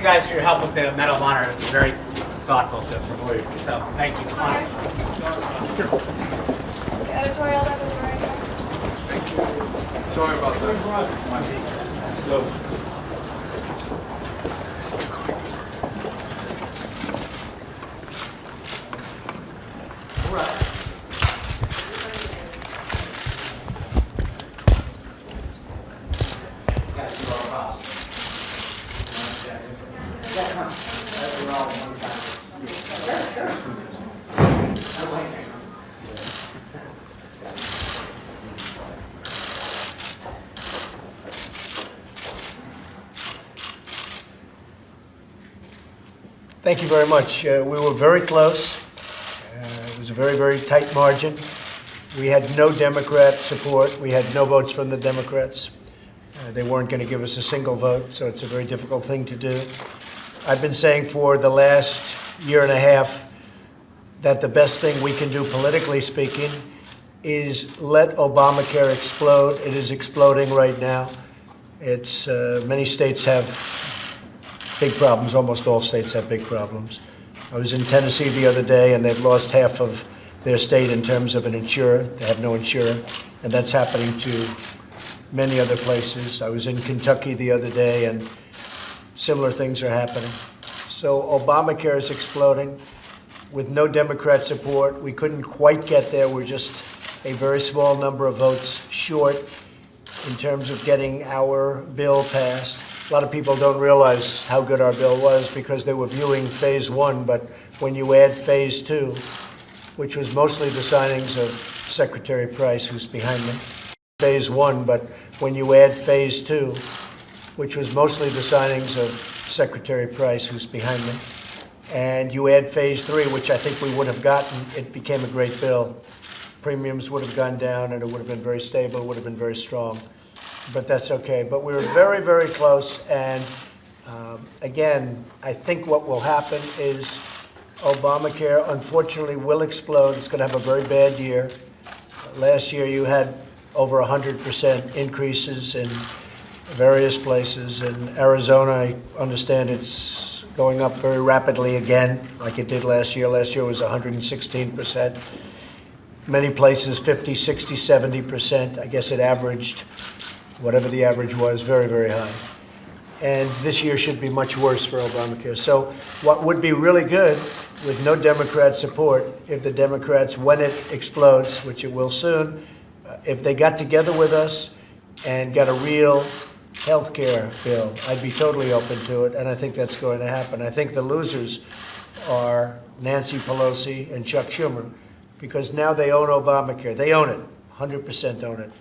guys for your help with the Medal of Honor. It's very thoughtful too. So thank you. Editorial, that was very Sorry about that. Thank you very much. We were very close. It was a very, very tight margin. We had no Democrat support. We had no votes from the Democrats. They weren't going to give us a single vote, so it's a very difficult thing to do. I've been saying for the last year and a half that the best thing we can do, politically speaking, is let Obamacare explode. It is exploding right now. It's many states have big problems. Almost all states have big problems. I was in Tennessee the other day, and they've lost half of their state in terms of an insurer. They have no insurer, and that's happening to many other places. I was in Kentucky the other day, and similar things are happening. So Obamacare is exploding with no Democrat support. We couldn't quite get there. We're just a very small number of votes short in terms of getting our bill passed. A lot of people don't realize how good our bill was because they were viewing phase one, but when you add phase two, which was mostly the signings of Secretary Price, who's behind me, phase one, but when you add phase two, which was mostly the signings of Secretary Price, who's behind me, and you add phase three, which I think we would have gotten, it became a great bill. Premiums would have gone down, and it would have been very stable, it would have been very strong. But that's okay. But we were very, very close. And again, I think what will happen is Obamacare, unfortunately, will explode. It's going to have a very bad year. Last year, you had over 100% increases in various places. In Arizona, I understand it's going up very rapidly again, like it did last year. Last year was 116%. Many places, 50, 60, 70%. I guess it averaged, whatever the average was, very, very high. And this year should be much worse for Obamacare. So what would be really good with no Democrat support, if the Democrats, when it explodes, which it will soon, if they got together with us and got a real health care bill, I'd be totally open to it, and I think that's going to happen. I think the losers are Nancy Pelosi and Chuck Schumer, because now they own Obamacare. They own it, 100% own it.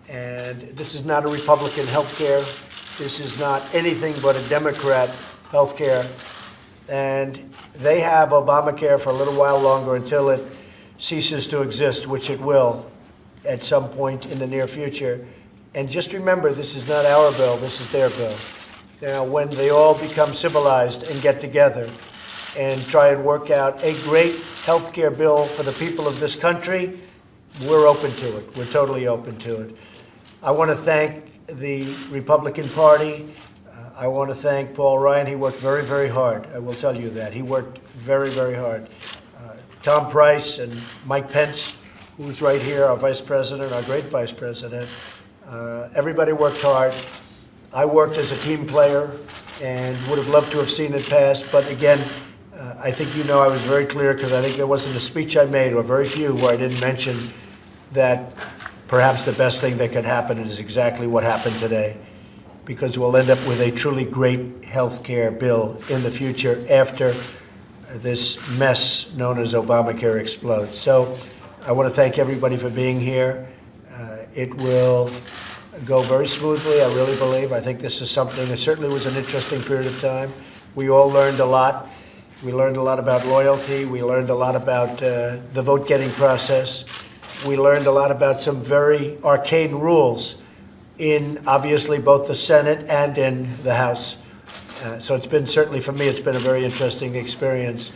And this is not a Republican health care. This is not anything but a Democrat health care. And they have Obamacare for a little while longer until it ceases to exist, which it will at some point in the near future. And just remember, this is not our bill, this is their bill. Now, when they all become civilized and get together and try and work out a great health care bill for the people of this country, we're open to it. We're totally open to it. I want to thank the Republican Party. I want to thank Paul Ryan. He worked very, very hard. I will tell you that. He worked very, very hard. Tom Price and Mike Pence, who's right here, our vice president, our great vice president. Everybody worked hard. I worked as a team player and would have loved to have seen it pass. But again, I think you know I was very clear, because I think there wasn't a speech I made, or very few, where I didn't mention that perhaps the best thing that could happen is exactly what happened today, because we'll end up with a truly great health care bill in the future after this mess known as Obamacare explodes. So I want to thank everybody for being here. It will go very smoothly, I really believe. I think this is something that certainly was an interesting period of time. We all learned a lot. We learned a lot about loyalty. We learned a lot about the vote-getting process. We learned a lot about some very arcane rules in, obviously, both the Senate and in the House. So it's been, certainly for me, it's been a very interesting experience.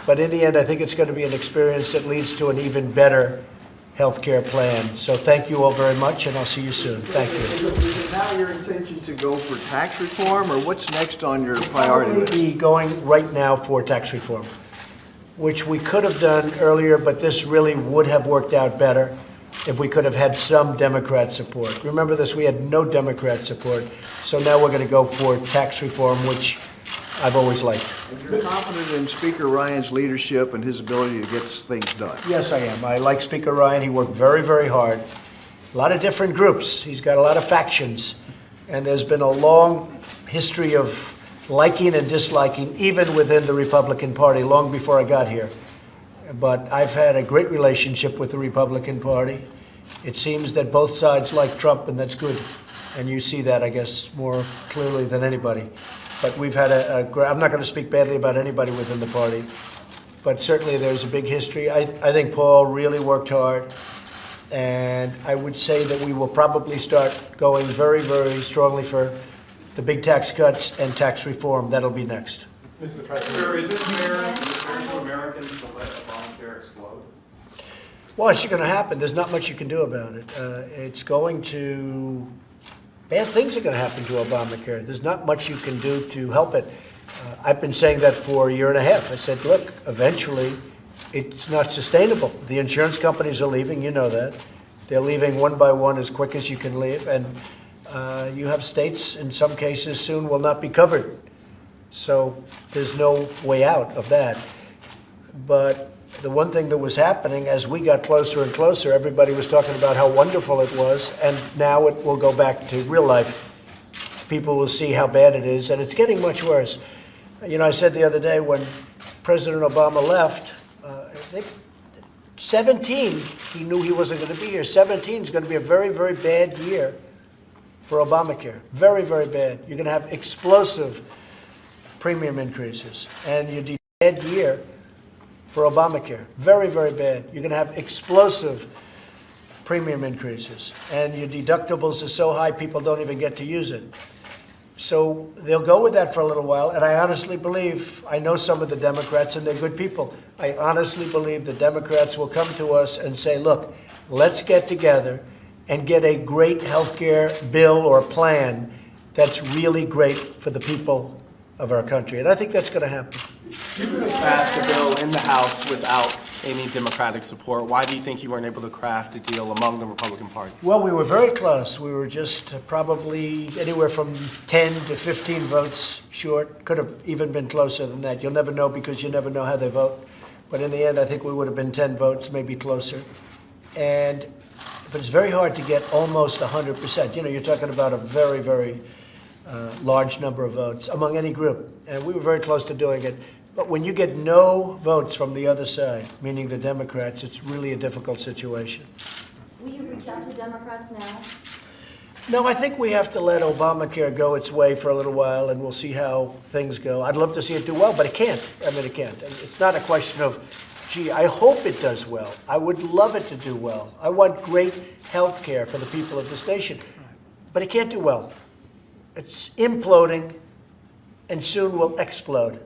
But in the end, I think it's going to be an experience that leads to an even better health care plan. So thank you all very much, and I'll see you soon. Thank you. Is it now your intention to go for tax reform, or what's next on your priority Probably list? be going right now for tax reform, which we could have done earlier, but this really would have worked out better if we could have had some Democrat support. Remember this, we had no Democrat support, so now we're going to go for tax reform, which I've always liked. And you're confident in Speaker Ryan's leadership and his ability to get things done? Yes, I am. I like Speaker Ryan. He worked very, very hard. A lot of different groups. He's got a lot of factions, and there's been a long history of liking and disliking, even within the Republican Party, long before I got here. But I've had a great relationship with the Republican Party. It seems that both sides like Trump, and that's good. And you see that, I guess, more clearly than anybody. But we've had I'm not going to speak badly about anybody within the party, but certainly there's a big history. I think Paul really worked hard, and I would say that we will probably start going very, very strongly for the big tax cuts and tax reform. That'll be next. Mr. President, sir, is it fair to Americans to let Obamacare explode? Well, it's going to happen. There's not much you can do about it. Bad things are going to happen to Obamacare. There's not much you can do to help it. I've been saying that for a year and a half. I said, look, eventually it's not sustainable. The insurance companies are leaving, you know that. They're leaving one by one as quick as you can leave. And you have states, in some cases, soon will not be covered. So there's no way out of that. But the one thing that was happening as we got closer and closer, everybody was talking about how wonderful it was, and now it will go back to real life. People will see how bad it is, and it's getting much worse. You know, I said the other day when President Obama left, I think 17, he knew he wasn't going to be here. 17 is going to be a very, very bad year for Obamacare. Very, very bad. You're going to have explosive premium increases, and you're a bad year for Obamacare. Very, very bad. You're going to have explosive premium increases, and your deductibles are so high people don't even get to use it. So they'll go with that for a little while, and I honestly believe, I know some of the Democrats, and they're good people. I honestly believe the Democrats will come to us and say, look, let's get together and get a great health care bill or plan that's really great for the people of our country. And I think that's going to happen. You could have passed a bill in the House without any Democratic support. Why do you think you weren't able to craft a deal among the Republican Party? Well, we were very close. We were just probably anywhere from 10 to 15 votes short. Could have even been closer than that. You'll never know because you never know how they vote. But in the end, I think we would have been 10 votes, maybe closer. But it's very hard to get almost 100%. You know, you're talking about a very, very large number of votes among any group. And we were very close to doing it. But when you get no votes from the other side, meaning the Democrats, it's really a difficult situation. Will you reach out to Democrats now? No, I think we have to let Obamacare go its way for a little while, and we'll see how things go. I'd love to see it do well, but it can't. I mean, it can't. And it's not a question of, gee, I hope it does well. I would love it to do well. I want great health care for the people of this nation. But it can't do well. It's imploding, and soon will explode.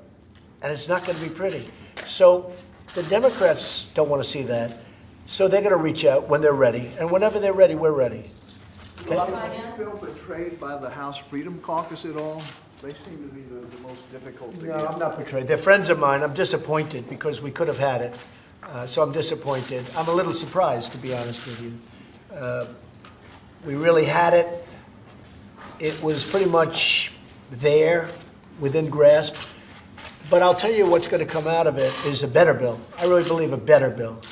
And it's not going to be pretty. So the Democrats don't want to see that. So they're going to reach out when they're ready. And whenever they're ready, we're ready. Okay? Do you feel betrayed by the House Freedom Caucus at all? They seem to be the most difficult to No, get. I'm not betrayed. They're friends of mine. I'm disappointed because we could have had it. So I'm disappointed. I'm a little surprised, to be honest with you. We really had it. It was pretty much there, within grasp. But I'll tell you what's going to come out of it is a better bill. I really believe a better bill.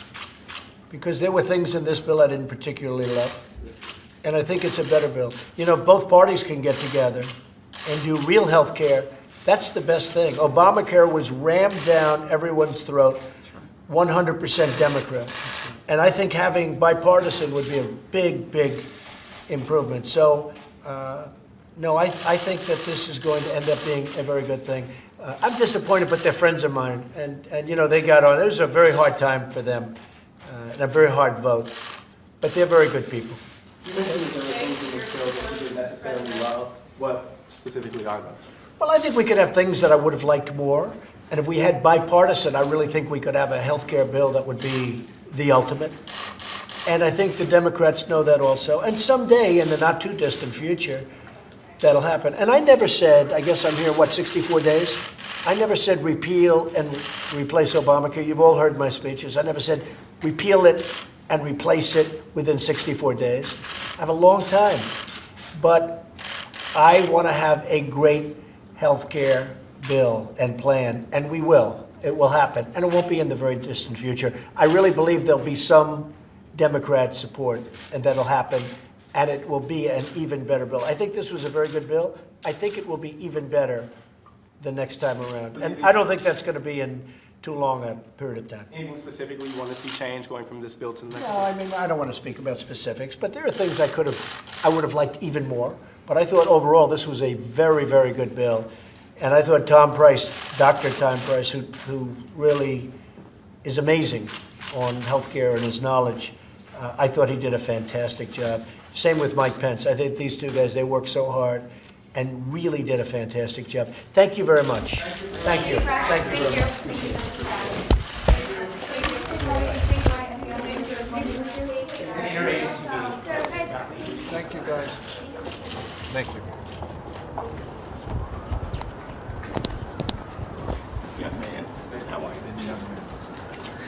Because there were things in this bill I didn't particularly love. And I think it's a better bill. You know, both parties can get together and do real health care. That's the best thing. Obamacare was rammed down everyone's throat, 100% Democrat. And I think having bipartisan would be a big, big improvement. So, no, I think that this is going to end up being a very good thing. I'm disappointed, but they're friends of mine. And you know, they got on. It was a very hard time for them and a very hard vote. But they're very good people. You mentioned that there were things in this bill that you didn't necessarily love. What specifically are those? Well, I think we could have things that I would have liked more. And if we had bipartisan, I really think we could have a health care bill that would be the ultimate. And I think the Democrats know that also. And someday, in the not-too-distant future, that'll happen. And I never said, I guess I'm here, 64 days? I never said repeal and replace Obamacare. You've all heard my speeches. I never said repeal it and replace it within 64 days. I have a long time. But I want to have a great health care bill and plan, and we will. It will happen, and it won't be in the very distant future. I really believe there'll be some Democrat support, and that'll happen, and it will be an even better bill. I think this was a very good bill. I think it will be even better the next time around. And I don't think that's going to be in too long a period of time. Anything specifically you want to see change going from this bill to the next? No, I mean, I don't want to speak about specifics, but there are things I would have liked even more. But I thought overall this was a very, very good bill. And I thought Tom Price, Dr. Tom Price, who really is amazing on healthcare and his knowledge, I thought he did a fantastic job. Same with Mike Pence. I think these two guys, they worked so hard and really did a fantastic job. Thank you very much. Thank you. Thank you very much. Thank you, guys. Thank you.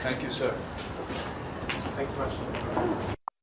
Thank you, sir. Thanks so much.